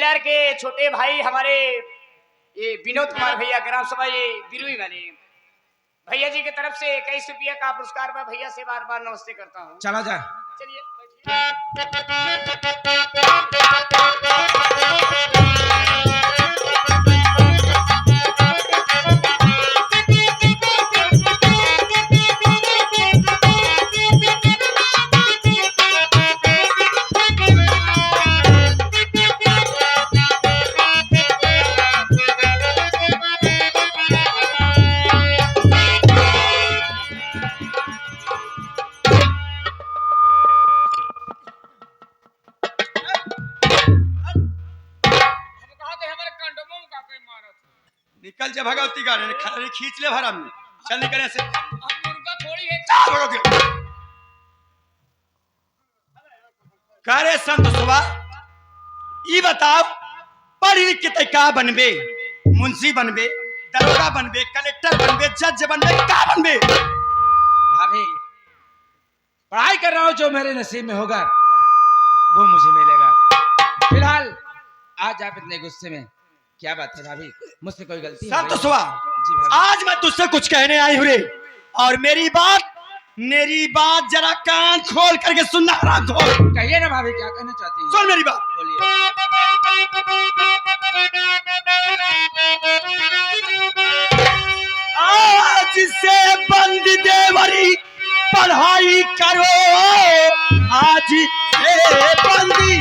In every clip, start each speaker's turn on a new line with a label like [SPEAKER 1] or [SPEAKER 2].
[SPEAKER 1] शहर के छोटे भाई हमारे ये विनोद कुमार भैया ग्राम सभा ये बिरुई वाले भैया जी की तरफ से 21 रुपया का पुरस्कार मैं भैया से बार बार नमस्ते करता हूँ।
[SPEAKER 2] चला जा।
[SPEAKER 1] चलिए
[SPEAKER 2] निकल जा भगवती गाड़ी खाली खींच ले भरा में चल निकल ऐसे
[SPEAKER 1] मुर्गा थोड़ी है
[SPEAKER 2] करे संत सुबह ई बताओ पढ़ लिख के का बनबे मुंशी बनबे दरोगा बनबे कलेक्टर बनबे जज बनबे का बनबे।
[SPEAKER 3] भाभी पढ़ाई कर रहा हूं जो मेरे नसीब में होगा वो मुझे मिलेगा। फिलहाल आज आप इतने गुस्से में क्या बात है भाभी मुझसे कोई गलती है?
[SPEAKER 2] संत सुबह आज मैं तुझसे कुछ कहने आई हूँ रे और मेरी बात जरा कान खोल करके सुनना हराम खोल।
[SPEAKER 3] कहिए ना भाभी क्या कहना चाहती हैं?
[SPEAKER 2] सुन मेरी बात।
[SPEAKER 3] बोलिए।
[SPEAKER 2] आज से बंद देवरी पढ़ाई करो आज से बंदी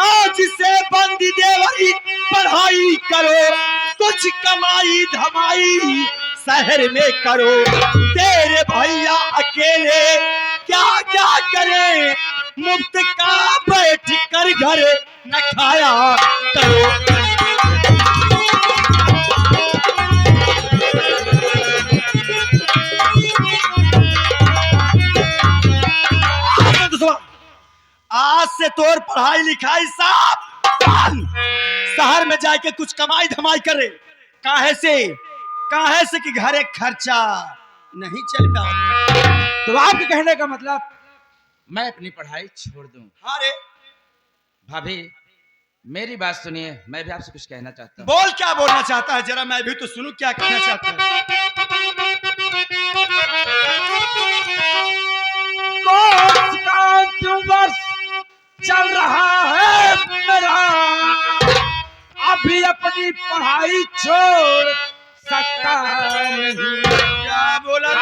[SPEAKER 2] आज से बंद देवरी पढ़ाई करो कुछ कमाई धमाई शहर में करो तेरे भैया अकेले क्या क्या करे मुफ्त का बैठ कर घर न खाया करो। आज से तोर पढ़ाई लिखाई सब शहर में जाके कुछ कमाई धमाई करे काहे से कि घरे खर्चा नहीं चल पाता।
[SPEAKER 3] तो आपके कहने का मतलब मैं अपनी पढ़ाई छोड़ दूं?
[SPEAKER 2] हाँ रे
[SPEAKER 3] भाभी मेरी बात सुनिए मैं भी आपसे कुछ कहना चाहता हूँ।
[SPEAKER 2] बोल क्या बोलना चाहता है जरा मैं भी तो सुनूं क्या कहना चाहता है।
[SPEAKER 3] चल रहा है मेरा अभी अपनी पढ़ाई छोड़ सकता नहीं।
[SPEAKER 2] क्या बोला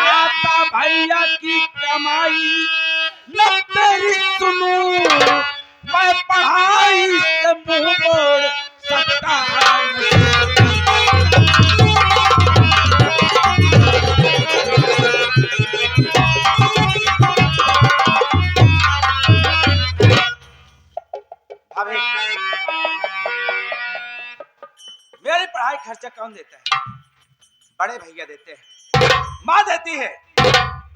[SPEAKER 3] भैया की कमाई न तेरी सुनूं मैं पढ़ाई से मुंह मोड़ सकता नहीं। मेरी पढ़ाई खर्चा कौन देता है? बड़े भैया देते हैं, माँ देती है।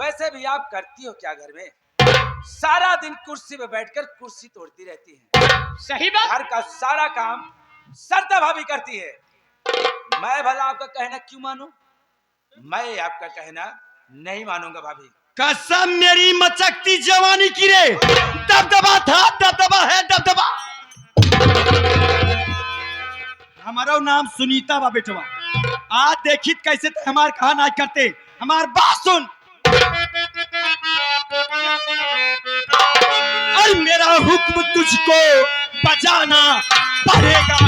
[SPEAKER 3] वैसे भी आप करती हो क्या घर में? सारा दिन कुर्सी पे बैठकर कुर्सी तोड़ती रहती है।
[SPEAKER 1] सही बात।
[SPEAKER 3] घर का सारा काम सरदा भाभी करती है। मैं भला आपका कहना क्यों मानूं? मैं आपका कहना नहीं मानूंगा भाभी।
[SPEAKER 2] कसम मेरी मचकती जवानी की रे दबदबा था दबदबा है दबदबा। हमारा नाम सुनीता बा बेटवा आज देखित कैसे हमार कहा ना करते हमार बात सुन। अरे मेरा हुक्म तुझको बजाना पड़ेगा।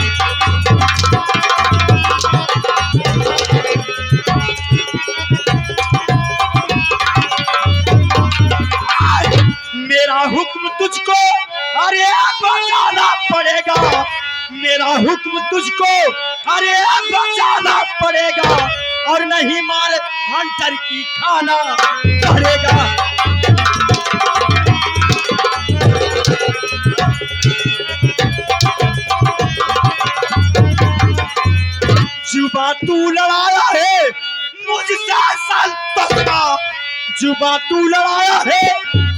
[SPEAKER 2] मेरा हुक्म तुझको अरे बजाना पड़ेगा। मेरा हुक्म तुझको अरे बजाना पड़ेगा और नहीं मार हंटर की खाना पड़ेगा। जुबा तू लड़ाया है मुझसे संतोषवा। जुबा तू लड़ाया है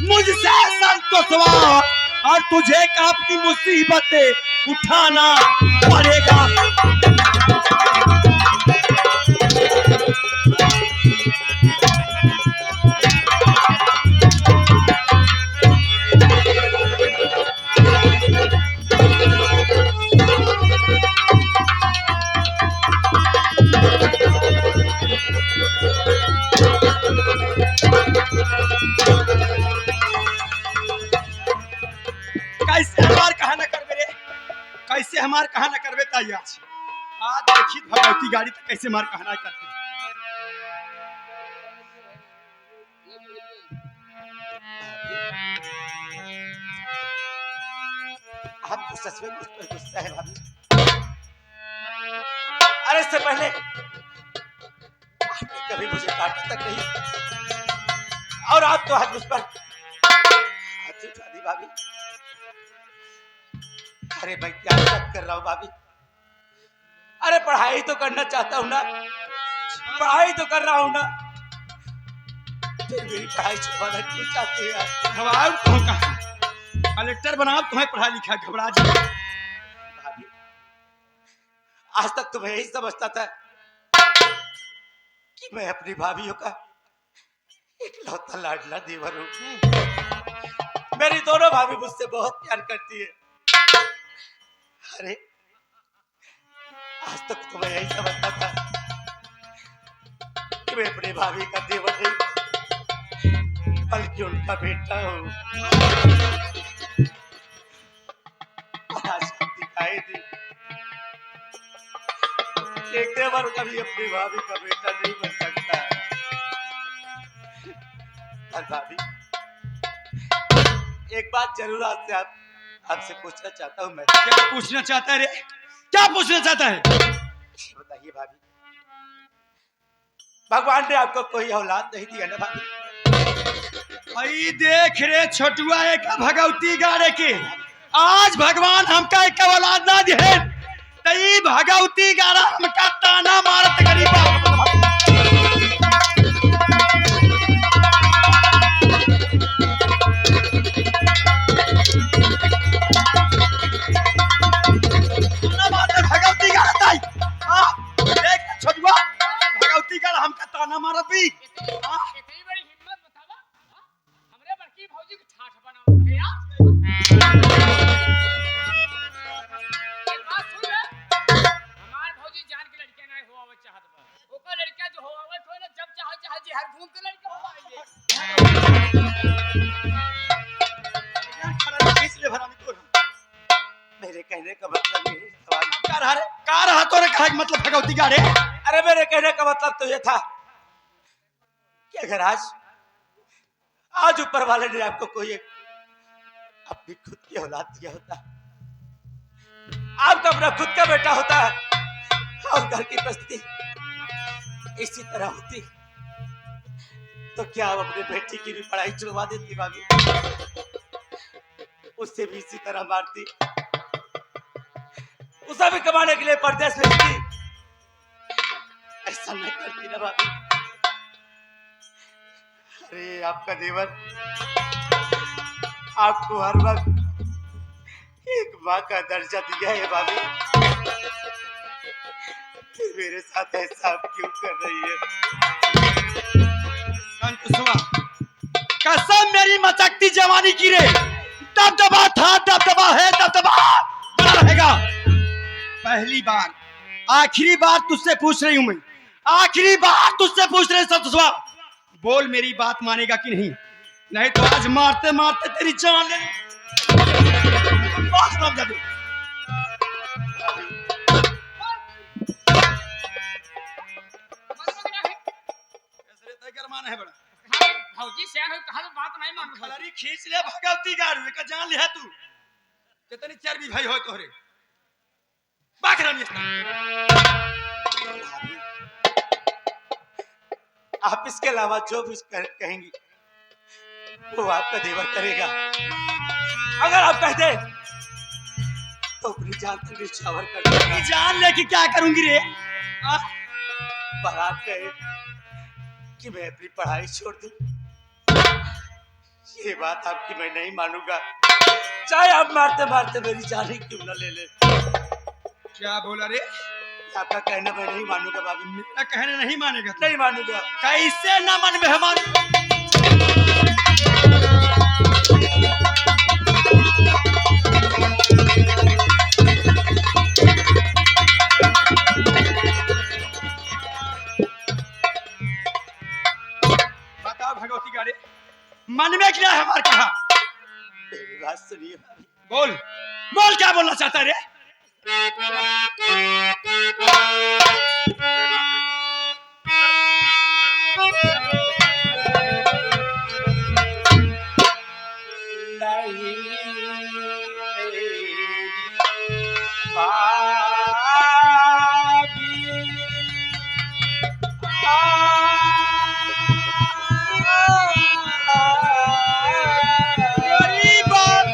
[SPEAKER 2] मुझसे संतोषवा और तुझे अपनी मुसीबतें उठाना पड़ेगा। मार कहा न करवे ताई आज देखी भगवती गाड़ी तक कैसे मार कहना करते।
[SPEAKER 3] आप तो सच में मुझ पर गुस्सा है भाभी। अरे इससे पहले आपने कभी मुझे काटा तक नहीं और आप तो आज मुझ पर हाथ उठा दी भाभी। अरे मैं क्या बात कर रहा हूँ भाभी। अरे पढ़ाई तो करना चाहता हूँ ना, पढ़ाई तो कर रहा हूँ ना, फिर मेरी पढ़ाई छुपाना क्यों चाहते हैं आप?
[SPEAKER 2] घबराओ तुम कहा कलेक्टर बनाओ तुम्हें पढ़ा लिखा घबरा जाओ।
[SPEAKER 3] भाभी आज तक तो मैं यही समझता था कि मैं अपनी भाभीयों का इकलौता लाडला देवर हूँ। मेरी दोनों भाभी मुझसे बहुत प्यार करती है। अरे आज तक तो मैं यही समझता था कि मैं अपनी भाभी का देवर नहीं बल्कि उनका बेटा हूँ। आज दिखाई दी एक देवर कभी अपनी भाभी का बेटा नहीं बन सकता। और भाभी एक बात जरूर आपसे पूछना चाहता हूँ मैं।
[SPEAKER 2] क्या पूछना चाहता है रे? क्या पूछना चाहता है?
[SPEAKER 3] बताइए भाभी, भगवान ने आपको कोई औलाद नहीं दिया ना भाभी?
[SPEAKER 2] भाई देख रे छोटुआ एक भगवती गाड़े के आज भगवान हमका एक औलाद ना दिए तई भगवती गाड़ा हमका ताना मारत गरीबा। भगवती गाड़ा ताई देख छोटुआ भगवती गाड़ा हमका ताना मारत भी।
[SPEAKER 1] इतनी बड़ी हिम्मत बतावा हमरे बड़की भौजी के ठाठ बनाओ भैया। एक बात सुन ले, हमार भौजी जान के लड़के नहीं होवा चाहत बा। ओकर लड़का जो होवा तो ना जब चाहे जी हर घूम के लड़का होवा
[SPEAKER 2] यार खड़ा खींच ले भरा में तोड़।
[SPEAKER 3] मेरे कहने का मतलब यही सवाल
[SPEAKER 2] का रहा तोरे कहा मतलब भगवती गाड़े?
[SPEAKER 3] अरे मेरे कहने का मतलब तो ये था कि अगर आज ऊपर वाले ने आपको कोई अपनी खुद की औलाद दिया होता, आपका अपना खुद का बेटा होता और घर की परिस्थिति इसी तरह होती तो क्या आप अपने बेटी की भी पढ़ाई छुड़वा देती भाभी? उससे भी इसी तरह मारती, उसे भी कमाने के लिए परदेश भेजती? ऐसा नहीं करती ना भाभी। अरे आपका देवर आपको हर वक्त एक माँ का दर्जा दिया है भाभी, फिर मेरे साथ ऐसा आप क्यों कर रही है?
[SPEAKER 2] संत सुआ कसम मेरी मचकती जवानी की रे दबदबा था दबदबा है दबदबा बना रहेगा। पहली बार आखिरी बार तुझसे पूछ रही हूं मैं, आखिरी बार तुझसे पूछ रहे संत सुआ बोल मेरी बात मानेगा कि नहीं? नहीं तो आज मारते मारते तेरी जान ले माना है बड़ा
[SPEAKER 1] भौजी सयान हो कहा बात नहीं मान
[SPEAKER 2] खलरी खींच ले भगवती गाड़ी का जान ले तू कितनी चर्बी भाई हो तोहरे बाखरानी।
[SPEAKER 3] आप इसके अलावा जो भी कहेंगी वो आपका देवर करेगा। अगर आप कहते तो अपनी जान तक निछावर कर देगा।
[SPEAKER 2] जान लेके क्या करूंगी रे?
[SPEAKER 3] पर आप कहे कि मैं अपनी पढ़ाई छोड़ दूं, ये बात आपकी मैं नहीं मानूंगा, चाहे आप मारते मारते मेरी जान ही क्यों न ले ले।
[SPEAKER 2] क्या बोला रे?
[SPEAKER 3] आपका कहना मैं नहीं मानूंगा भाभी।
[SPEAKER 2] मेरा कहना नहीं मानेगा?
[SPEAKER 3] नहीं मानूंगा।
[SPEAKER 2] कैसे ना मन में हमारे बताओ भगवती गाड़े मन में क्या है हमारे कहा?
[SPEAKER 3] मेरी बात सुनिए भाभी।
[SPEAKER 2] बोल बोल क्या बोलना चाहता है रे? मेरी बात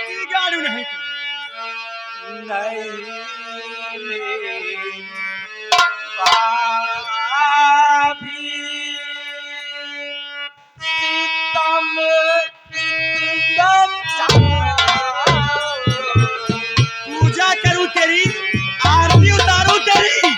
[SPEAKER 2] की गाड़ू नहीं तो पूजा करूं तेरी, आरती उतारूं तेरी।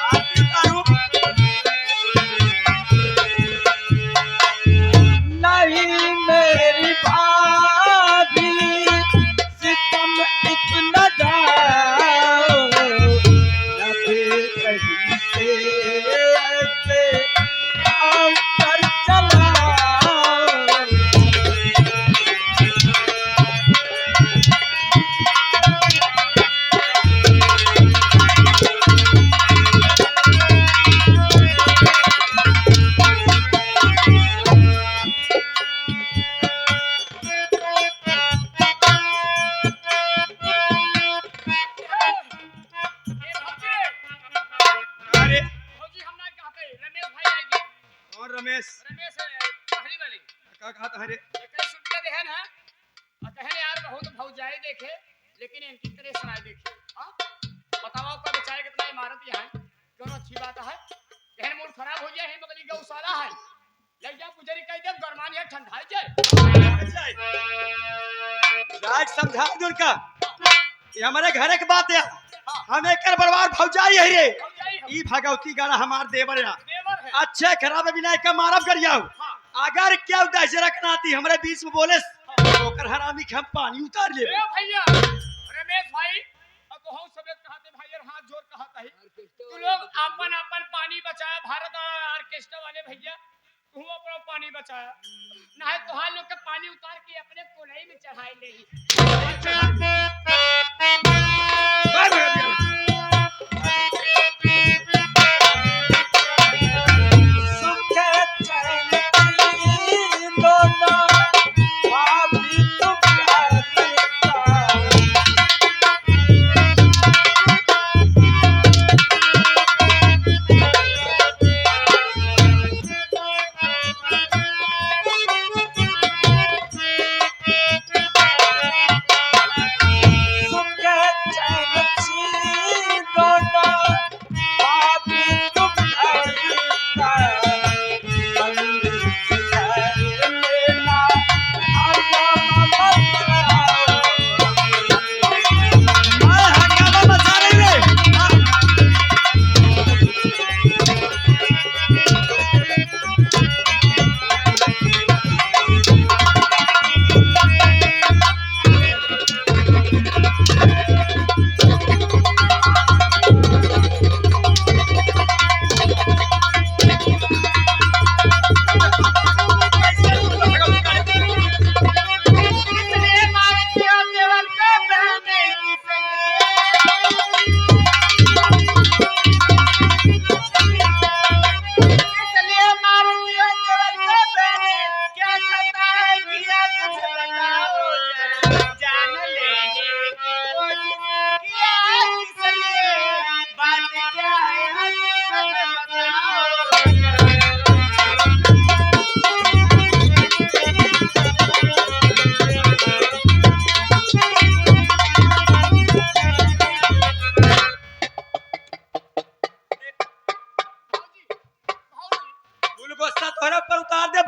[SPEAKER 2] आरती उतारूं। अरे
[SPEAKER 1] भौजी हम ना कहते रमेश भाई आएंगे।
[SPEAKER 2] कौन रमेश?
[SPEAKER 1] रमेश पहली वाली
[SPEAKER 2] का कहा था रे?
[SPEAKER 1] 21 रुपया देहन है और कहन यार बहुत भौजाई देखे लेकिन इनकी तरह सुनाई देखे। हां बताओ का बेचारे कितना इमारत यहाँ है दोनों अच्छी बात है। कहन मूड खराब हो जाए है बगली गौशाला है लग जा पुजारी कह दे गरमान है ठंडा जाए
[SPEAKER 2] जाए समझा दूर का ये हमारे घरे के बात है। हम एक बरबार भौजाई है रे।
[SPEAKER 1] भौजाई हम
[SPEAKER 2] ई भगवती गाना हमार देवर या
[SPEAKER 1] देवर है।
[SPEAKER 2] अच्छे खराब बिना का मारब कर जाओ। अगर क्या उद्देश्य रखना थी हमारे बीच में बोले ओकर हरामी के हम पानी उतार ले।
[SPEAKER 1] ए भैया रमेश भाई अब तो हम सबे कहते भाई यार हाथ जोड़ कहता है तू लोग अपन अपन पानी बचाया भारत ऑर्केस्ट्रा वाले भैया तू अपना पानी बचाया ना है तोहार लोग के पानी उतार के अपने कोलई में चढ़ाई ले
[SPEAKER 2] बाहर भगा दिया।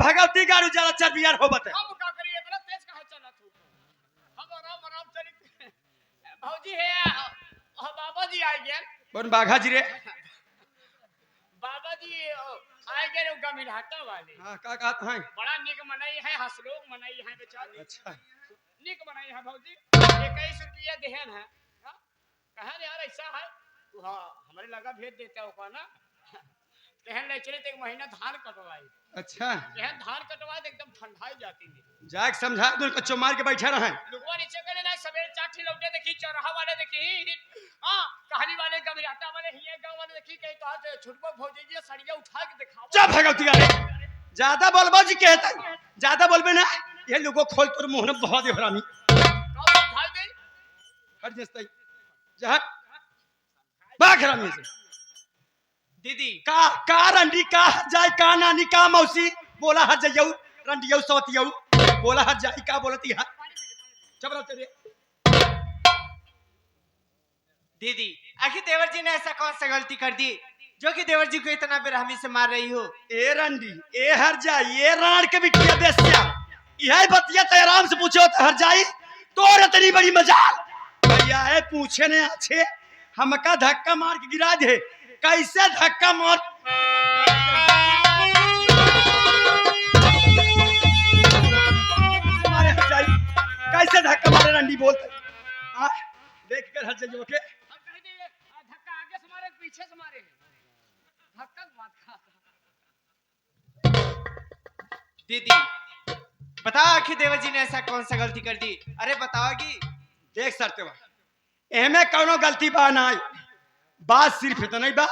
[SPEAKER 2] भगवती गारू ज्यादा चर्बियार हो बते
[SPEAKER 1] हम का करिए इतना तेज काहे चलत हो हम आराम आराम चली भौजी है बाबा जी आ गए
[SPEAKER 2] कौन बाघा जी रे
[SPEAKER 1] बाबा जी आ गए उ गमिरहाटा वाले
[SPEAKER 2] हां का कहत हैं
[SPEAKER 1] बड़ा निक मनाई है हसलोग मनाई है बेचारे
[SPEAKER 2] अच्छा
[SPEAKER 1] निक बनाई है भौजी 21 रुपया देहन है हाँ? कहा यार ऐसा है हाँ हमारे लगा भेज देता हो ना कहन ले चले तो एक महीना धान कटवाई
[SPEAKER 2] अच्छा
[SPEAKER 1] कहन धान कटवाई तो एकदम ठंडाई जाती है
[SPEAKER 2] जाके समझा दो कच्चो मार के बैठा रहे
[SPEAKER 1] लुगवा नीचे करे ना सवेरे चाठी लौटे देखी चौराहा वाले देखी हां कहानी वाले गमिराटा वाले हिये गांव वाले देखी कहीं तो आज छुटको भौजी जी सड़िया उठा के दिखाओ
[SPEAKER 2] जा भगवती गारू ज्यादा बोलबो जी कहता ज्यादा बोलबे ना ये लोगो खोल तोर मुंह में बहा दे हरामी
[SPEAKER 1] का समझाई गई
[SPEAKER 2] हट जस्तई जा बाघ हरामी से
[SPEAKER 3] दीदी
[SPEAKER 2] का रंडी का जाय का नानी का मौसी बोला हट जाइयो रंडियो सोतियो बोला हट जाई का बोलती है चुप रहो तेरे
[SPEAKER 4] दीदी आखिर देवर जी ने ऐसा कौन सा गलती कर दी जो कि देवर जी को इतना बेरहमी से मार रही हो
[SPEAKER 2] ए रंडी ए हर जाई ए राण के बिटिया बेस्या यही बतिया तो आराम से पूछो तो हर जाई तोर इतनी बड़ी मजाल भैया है पूछे ने अच्छे हमका धक्का मार के गिरा दे कैसे धक्का मार मारे हट जाई कैसे धक्का मारे रंडी बोलते आ देख कर हट जाइयो के
[SPEAKER 1] हम कह दे धक्का आगे से मारे पीछे से मारे धक्का बात खा
[SPEAKER 4] दीदी बताओ आखिर देवर जी ने ऐसा कौन सा गलती कर दी अरे बताओगी
[SPEAKER 2] देख सरते एमे कौनो गलती बा ना बात सिर्फ इतना ही बा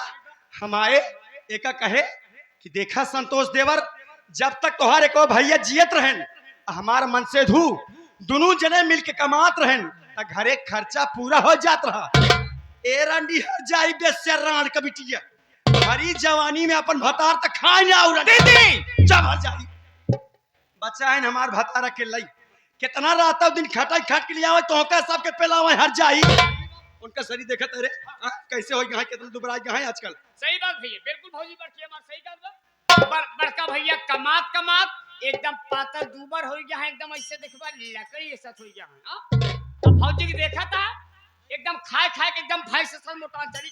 [SPEAKER 2] हमारे एका कहे कि देखा संतोष देवर जब तक तोहार एको भैया जियत रहन हमार मन से धू दोनों जने मिल के कमात रहन त घरे खर्चा पूरा हो जात रहा ए रंडी हर जाई बेस्या राण का बिटिया हरी जवानी में अपन भतार त खाए ना और दीदी जब हर जाई बच्चा है हमार भतार के लई कितना रात दिन खटाई खट के लिया तो का सबके पेलावे हर जाई उनका शरीर देखा तेरे कैसे हो गया कितना दुबराई गया है आजकल
[SPEAKER 1] सही बात भैया बिल्कुल भौजी बड़की हमार सही बात बड़का भैया कमात कमात एकदम पातर दूबर हो गया है एकदम ऐसे देखबा लकड़ी ऐसा हो गया है हां तो भौजी की देखा था एकदम खाए खाए के एकदम भाई से सर मोटा चली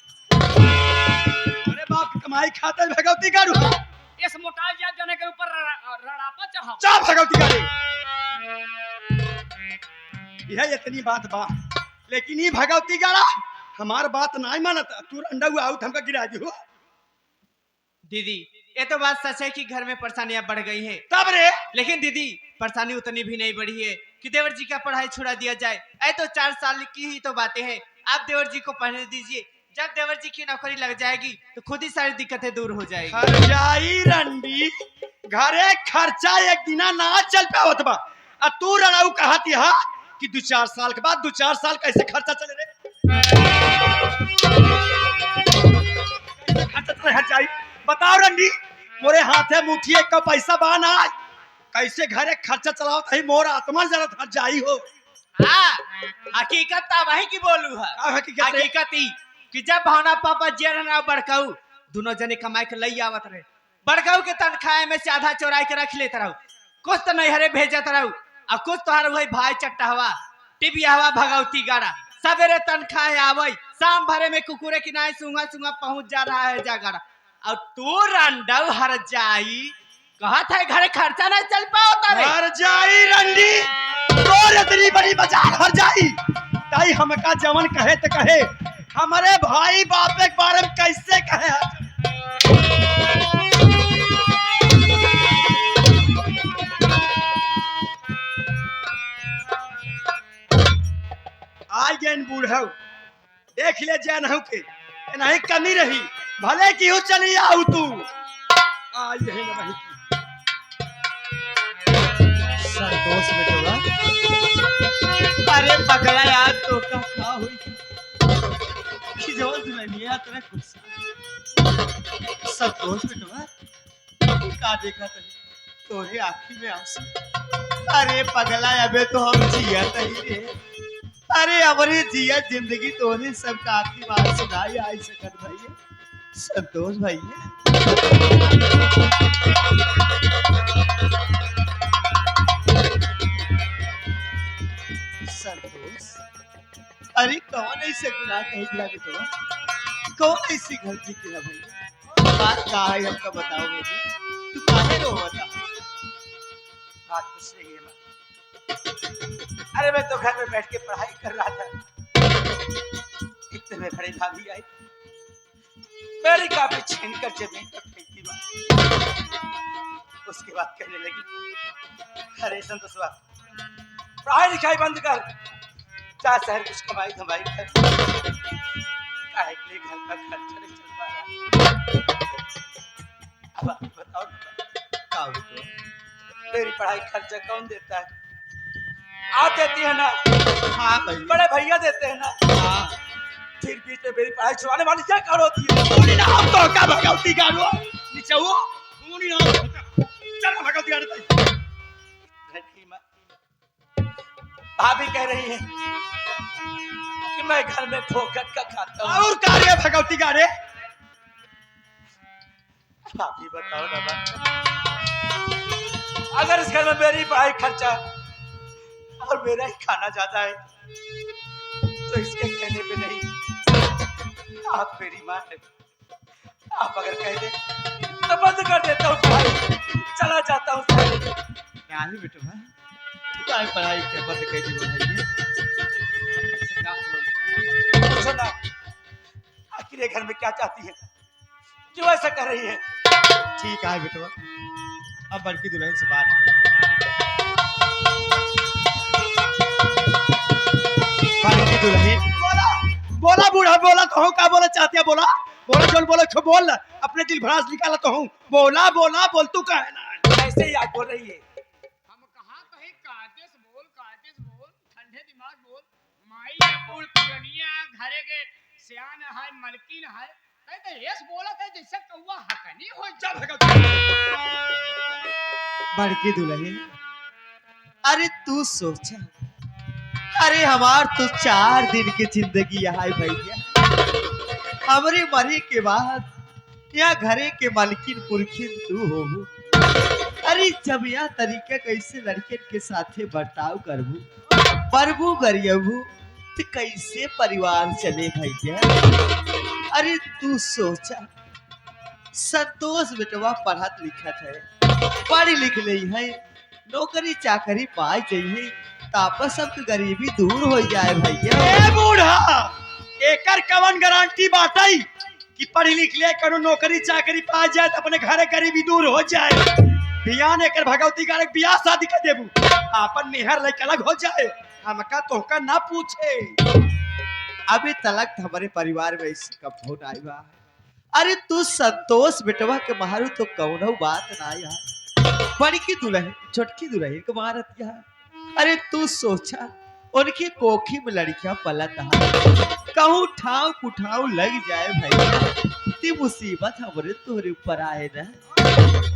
[SPEAKER 2] अरे बाप की कमाई खाता है भगवती गारू
[SPEAKER 1] इस मोटा जा जने के ऊपर रड़ापा चढ़ा
[SPEAKER 2] चा भगवती गारू यह इतनी बात बा लेकिन ये भगवती गाड़ा हमार बात नहीं मानता तू अंडा हुआ आउट हमका गिरा दी हो
[SPEAKER 4] दीदी ये तो बात सच है कि घर में परेशानियां बढ़ गई हैं
[SPEAKER 2] तब रे
[SPEAKER 4] लेकिन दीदी परेशानी उतनी भी नहीं बढ़ी है कि देवर जी का पढ़ाई छुड़ा दिया जाए ऐ तो 4 साल की ही तो बातें हैं आप देवर जी को पढ़ने दीजिए जब देवर जी की नौकरी लग जाएगी तो खुद ही सारी दिक्कतें दूर हो जाएगी
[SPEAKER 2] खर्चाई रंडी घरे खर्चा एक दिना ना चल पावत बा आ तू रणाऊ कहती हा कि 2-4 साल के बाद 2-4 साल कैसे खर्चा चले रे कैसे खर्चा चले हट जाई बताओ रंडी मोरे हाथे मुठिए का पैसा बा ना कैसे घरे खर्चा चलाओ तही मोर आत्मा जरा हट जाई हो
[SPEAKER 4] हाँ हकीकत तो वही की बोलू है
[SPEAKER 2] का हकीकत रे?
[SPEAKER 4] हकीकत ही कि जब भावना पापा जे रहना बड़काऊ दोनों जने कमाई के लई आवत रहे बड़काऊ के तनख्वाह में से आधा चोराई के रख लेते रहू कुछ तो नहीं हरे भेजत रहू अब कुछ तोहर वही भाई चट्टा हवा टिबिया हवा भगवती गाड़ा सवेरे तनख्वाह आवई शाम भरे में कुकुरे किनारे सुंगा सुंगा पहुंच जा रहा है जागड़ा और तू रंडऊ हर जाई कहत है घरे खर्चा नहीं चल पाओ तारे
[SPEAKER 2] हर जाई रंडी तोर इतनी बड़ी बाजार हर जाई ताई हमका जवन कहे त कहे हमारे भाई बाप के बारे में कैसे कहे आई गेन बूढ़ऊ देख ले जैन हूं के नहीं कमी रही भले की हो चली आऊ तू आई यही न रही
[SPEAKER 4] संतोष बेटवा अरे पगला यार तो का हुई
[SPEAKER 5] कि जवन दुल्हनिया तेरा गुस्सा संतोष बेटवा का देखा तनी तोरे आँखी में आंसू अरे पगला अबे तो हम जिया नहीं रे अरे हमारी जिया जिंदगी तोने सबका आखिरी बात सुनाई आई सकत भैया संतोष भैया ऐसे गुनाह कहीं दिया बेटवा? कौन ऐसी गलती किया भैया? बात का है हमका बताओ मुझे। तू काहे रो बता?
[SPEAKER 3] बात कुछ नहीं है माँ। अरे मैं तो घर में बैठ के पढ़ाई कर रहा था, इतने में बड़ी भाभी आई, मेरी काफी छीन कर जमीन पर फेंकी माँ। उसके बाद कहने लगी, अरे संतोषवा, पढ़ाई लिखाई बंद कर, जा शहर कुछ कमाई धमाई कर, काहे के लिए घर का खर्चा नहीं चल पा रहा। अब आप बताओ ना,
[SPEAKER 5] का बेटवा?
[SPEAKER 3] मेरी पढ़ाई खर्चा कौन देता है? आप देती है ना,
[SPEAKER 5] हाँ भैया।
[SPEAKER 3] बड़े भैया देते हैं ना।
[SPEAKER 5] हाँ।
[SPEAKER 3] फिर बीच में मेरी पढ़ाई छुड़ाने वाली क्या कर होती है?
[SPEAKER 2] पूरी ना हम तो का भगवती गाड़ो नीचे वो पूरी ना चल भगवती गाड़ो
[SPEAKER 3] नहीं माँ, भाभी कह रही है कि मैं घर में फोकट का खाता हूँ।
[SPEAKER 2] और कार्य भगवती गाड़े
[SPEAKER 3] भाभी बताओ ना माँ, अगर इस घर में मेरी पढ़ाई खर्चा और मेरा ही खाना जाता है तो इसके कहने पे नहीं, आप मेरी माँ है, आप अगर कह दे तो बंद कर देता हूँ पढ़ाई, चला जाता हूँ।
[SPEAKER 5] क्या है बेटवा? तू काहे पढ़ाई के बंद कर दी भैया? ऐसे क्या बोल?
[SPEAKER 3] पूछो ना, आखिर ये घर में क्या चाहती है, क्यों ऐसा कर रही है?
[SPEAKER 5] ठीक है बेटवा, अब बड़की दुल्हन से बात कर। बड़की दुल्हन
[SPEAKER 2] बोला बूढ़ा बोला तो हूँ का बोला चाहते बोला बोला जो बोला छो बोल अपने दिल भरास निकाला तो हूँ बोला बोला बोल तू का है ना
[SPEAKER 3] ऐसे ही आप बोल रही है।
[SPEAKER 1] हम कहाँ कहे कादेश बोल ठंडे दिमाग बोल माई है कुल पुरनिया घरे के सियान है मलकिन है कहते यस बोला था जैसे कौवा हकनी हो जा भगत।
[SPEAKER 5] बड़की दुल्हन, अरे तू सोचा, अरे हमार तो 4 दिन की जिंदगी है भैया। हमारे मरे के बाद या घरे के मालकिन पुरखिन तू हो। अरे जब यह तरीके कैसे लड़के के साथे बर्ताव करबू परबू गरियबू तो कैसे परिवार चले भैया? अरे तू सोचा, संतोष बेटवा पढ़त लिखत है, पढ़ लिख ली है, नौकरी चाकरी पाई जाइए, तापस सबके गरीबी दूर हो जाए भैया।
[SPEAKER 2] ए बूढ़ा एकर कवन गारंटी बाटई कि पढ़ लिख ले करो नौकरी चाकरी पा जाए तो अपने घरे गरीबी दूर हो जाए। बियान एकर भगवती का बियाह शादी कर देबू आपन मेहर लेके अलग हो जाए, हमका तोहका ना पूछे।
[SPEAKER 5] अभी तलक हमारे परिवार में इसी का फोन आई बा। अरे तू संतोष बेटवा के मारू तो कौनो बात ना यार, बड़की दुल्हन छोटकी दुल्हन के मारत यार। अरे तू सोचा, उनकी कोखी में लड़कियां पलत है, कहूँ ठाव कुठाव लग जाए भाई, ती मुसीबत हमरे तोहरे ऊपर आए ना।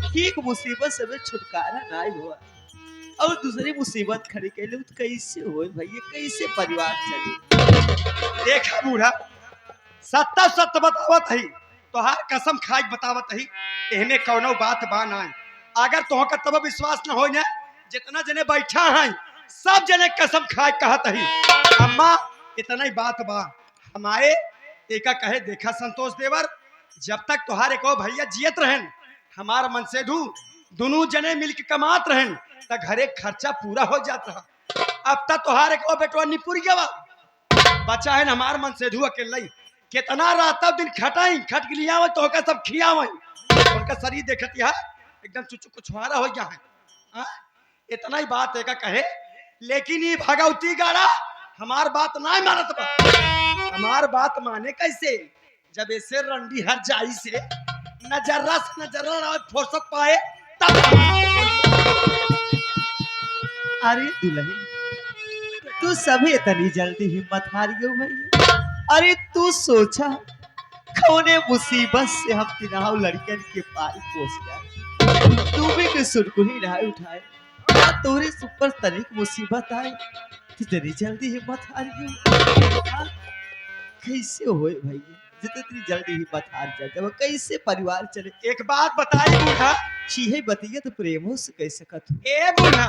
[SPEAKER 5] ठीक मुसीबत से छुटकारा ना हुआ और दूसरी मुसीबत खड़ी कर ले तो कैसे हो भैया, कैसे परिवार चले?
[SPEAKER 2] देखा बूढ़ा सत्ता सत्य बतावत है, तोहार कसम खाई बतावत है, एहमे कौनो बात बा ना। अगर तोहका तब विश्वास न हो ना, जितना जने बैठा है सब जने कसम खाए कहत है। अम्मा इतना ही बात बा, हमारे एका कहे देखा संतोष देवर, जब तक तोहार एको भैया जियत रहन हमार मन से दोनों जने मिलके कमात रहन त घरे खर्चा पूरा हो जाता। अब तक तोहार एको बेटवा निपुर गवा बचा है हमार मन से अकेले ही, कितना रात दिन खटाई खट के लिया तो सब खियाव उनका शरीर देखत है एकदम चुचु कुछवारा हो गया है। हाँ? इतना ही बात है का कहे, लेकिन ये भगवती गाड़ा हमार बात ना मानत बा। हमार बात माने कैसे, जब ऐसे रंडी हर जाई से नजरा से नजरा फुर्सत पाए तब।
[SPEAKER 5] अरे दुल्हन, तू सभी इतनी जल्दी हिम्मत हारियो भैया? अरे तू सोचा, कौने मुसीबत से हम तीनों लड़कियन के पाल पोस गए, तू भी के सुरकुही ना उठाए, तोरे सुपर तनिक मुसीबत आए तो तेरी जल्दी हिम्मत हारियो? कैसे होए भैया, जितनी जल्दी हिम्मत हार जाए जब कैसे परिवार चले?
[SPEAKER 2] एक बात बताई बूढ़ा,
[SPEAKER 5] चीहे बतिया तो प्रेमों से कह सकत हो।
[SPEAKER 2] ए बूढ़ा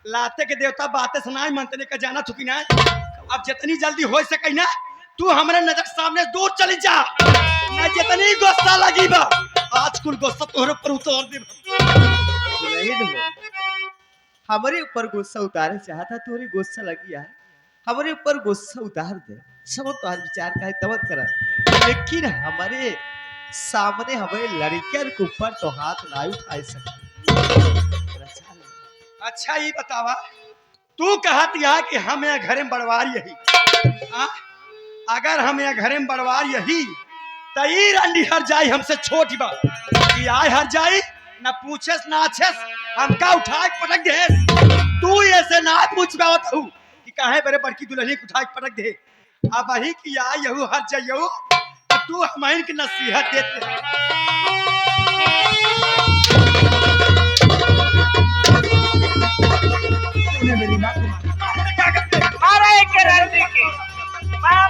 [SPEAKER 2] लाते के देवता बातें सुनाए मनतने का जाना चुकी ना। अब जितनी जल्दी हो सके ना तू हमारे नजर सामने दूर चली जा। मैं जितनी गुस्सा लगी बा आज कुल गुस्सा तोहरे पर उतार दे।
[SPEAKER 5] दुल्हन हो, हमारे ऊपर गुस्सा उतारे चाहता तोरी गुस्सा लगी है, हमारे ऊपर गुस्सा उतार दे, सब तो आज विचार का है तब करा, लेकिन हमारे सामने हमारे लड़कियों के ऊपर तो हाथ ना उठा सकते।
[SPEAKER 2] अच्छा ये बतावा, तू कहती है कि हम यहाँ घरे में बड़वार यही आ? अगर हम यहाँ घरे में बड़वार यही तो ई रंडी हर जाई हमसे छोटी बा कि आय हर जाई ना पूछेस ना अच्छेस हमका उठा के पटक दे। तू ऐसे ना पूछ पावत हूँ कि काहे बड़े बड़की दुल्हनी को उठा के पटक दे। अब वही कि आय यहू हर जाइयो तो तू हमारी की नसीहत देते। मेरी माँ क्या करते
[SPEAKER 4] मारा एक रंडी के मारा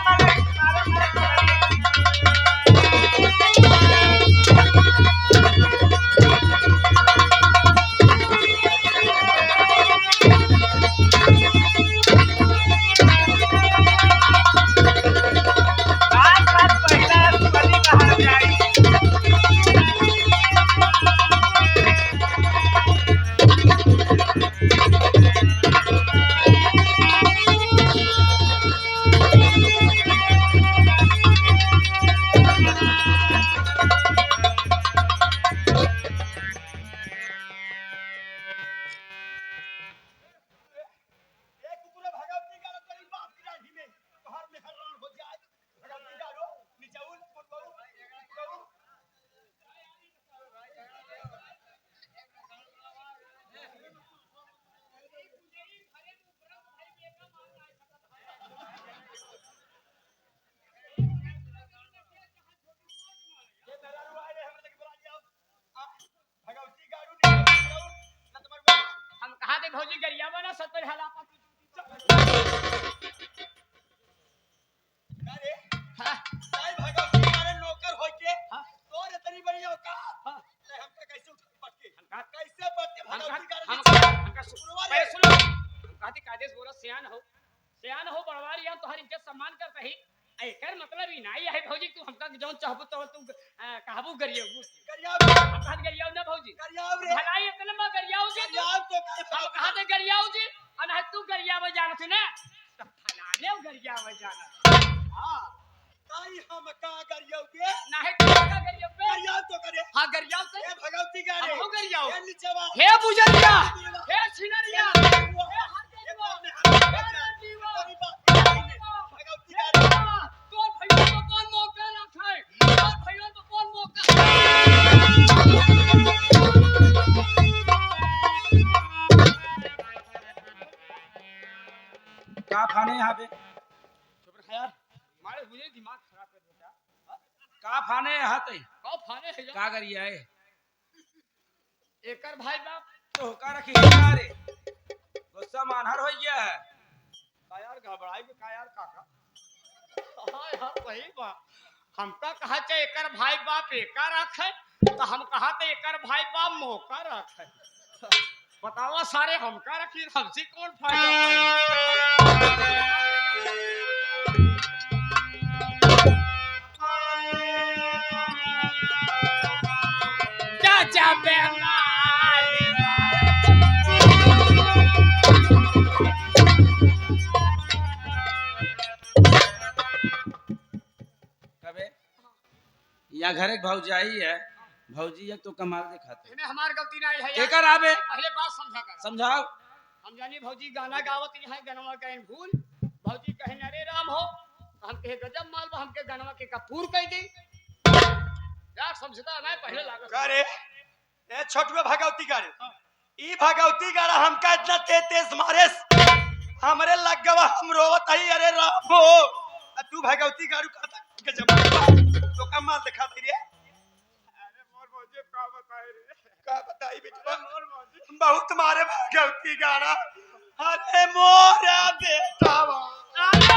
[SPEAKER 4] भौजी गरिया बना सत्तर हाला
[SPEAKER 2] अरे हां साई भगवती मारे नौकर होय के हां तोर इतनी बड़ी औकात हां हमका कैसे उठा पट के कैसे पट के भगवती का हमका शुक्रवार पे सुनो कहती कादेश बोला सियान हो बड़वारी हम तोहर इज्जत सम्मान करत ही एकर मतलब ई नहीं है भौजी तू हमका जौन चाहबू तो तू कहबू गरिया हम कहा गरिया ना भौजी गरिया रे भलाई इतना में गरिया जी हम कहा दे गरिया जी अन तू गरिया में जाना तू ना तो फलाने गरिया में जाना हां काई हम का गरिया के नहीं का गरिया पे गरिया तो करे हां गरिया से ए भगवती का रे हो गरिया ए नीचेवा हे बुझरिया हे छिनरिया हे हरदेवा हे जीवा भगवती का रे तोर भैया तो कौन मौका रखा है तोर भैया तो कौन मौका
[SPEAKER 3] का फाने यहाँ पे
[SPEAKER 1] चुप रह यार मारे मुझे दिमाग खराब कर देता
[SPEAKER 3] का फाने यहाँ ते
[SPEAKER 1] का फाने है
[SPEAKER 3] का करिया है
[SPEAKER 1] एकर भाई बाप
[SPEAKER 3] तो का रखी है रे गुस्सा मानहर हो गया है
[SPEAKER 1] का यार घबराई में का यार काका हां हां वही बा हमका कहा चे एकर भाई बाप एकर रखे तो हम कहा थे एकर भाई बाप मौका रखे बताओ सारे हमका रखी हमसे कौन फायदा चाचा बेमाल
[SPEAKER 3] कबे यहाँ घर एक भौजाई है भौजी एक तो कमाल दिखाते
[SPEAKER 1] इन्हें हमार गलती नहीं है
[SPEAKER 3] एकर आबे
[SPEAKER 1] पहले बात समझा कर
[SPEAKER 3] समझाओ
[SPEAKER 1] हम जानी भौजी गाना गावत यहाँ गनवा कहीं भूल भौजी कहीं अरे राम हो हम कहे गजब माल हमके गनवा के कपूर कह दी यार समझता नहीं पहले लागत
[SPEAKER 2] करे ए छोटुआ भगवती का रे ई भगवती का हमका इतना तेज मारे हमरे लग गवा हम रोवत हई अरे राम हो तू भगवती गारू का गजब तो का माल दिखाती रे
[SPEAKER 1] अरे मोर भौजी का बताई रे
[SPEAKER 2] का बताई बेटा
[SPEAKER 1] मोर भौजी
[SPEAKER 2] बहुत मारे भगवती गाना अरे मोरा बेटा
[SPEAKER 1] अरे